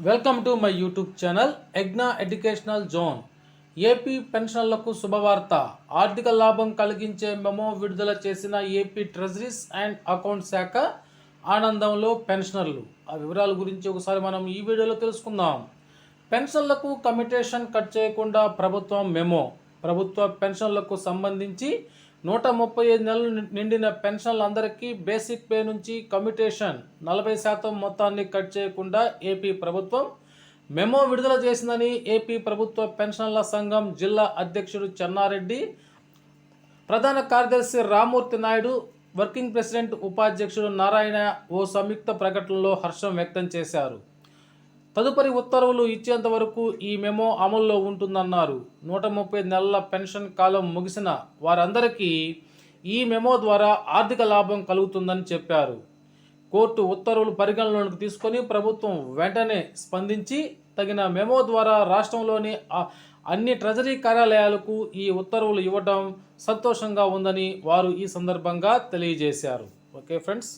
Welcome to my YouTube channel ఎగ్నా educational zone. AP పెన్షన్లకు శుభవార్త. ఆర్థిక లాభం కలిగించే మెమో విడుదల చేసిన ఏపీ ట్రెజరీస్ అండ్ అకౌంట్ శాఖ. ఆనందంలో పెన్షనర్లు. ఆ వివరాల గురించి ఒకసారి మనం ఈ వీడియోలో తెలుసుకుందాం. పెన్షన్లకు కమిటేషన్ కట్ చేయకుండా ప్రభుత్వం మెమో. ప్రభుత్వ పెన్షన్లకు సంబంధించి 135 నెలలు నిండిన పెన్షన్లందరికీ బేసిక్ పే నుంచి కమ్యూటేషన్ 40% మొత్తాన్ని కట్ చేయకుండా ఏపీ ప్రభుత్వం మెమో విడుదల చేసిందని ఏపీ ప్రభుత్వ పెన్షన్ల సంఘం జిల్లా అధ్యక్షుడు చెన్నారెడ్డి, ప్రధాన కార్యదర్శి రామ్మూర్తి నాయుడు, వర్కింగ్ ప్రెసిడెంట్ ఉపాధ్యక్షుడు నారాయణ ఓ సంయుక్త ప్రకటనలో హర్షం వ్యక్తం చేశారు. తదుపరి ఉత్తర్వులు ఇచ్చేంత వరకు ఈ మెమో అమల్లో ఉంటుందన్నారు. 130 నెలల పెన్షన్ కాలం ముగిసిన వారందరికీ ఈ మెమో ద్వారా ఆర్థిక లాభం కలుగుతుందని చెప్పారు. కోర్టు ఉత్తర్వులు పరిగణలోకి తీసుకొని ప్రభుత్వం వెంటనే స్పందించి తగిన మెమో ద్వారా రాష్ట్రంలోని అన్ని ట్రెజరీ కార్యాలయాలకు ఈ ఉత్తర్వులు ఇవ్వడం సంతోషంగా ఉందని వారు ఈ సందర్భంగా తెలియజేశారు. Okay friends.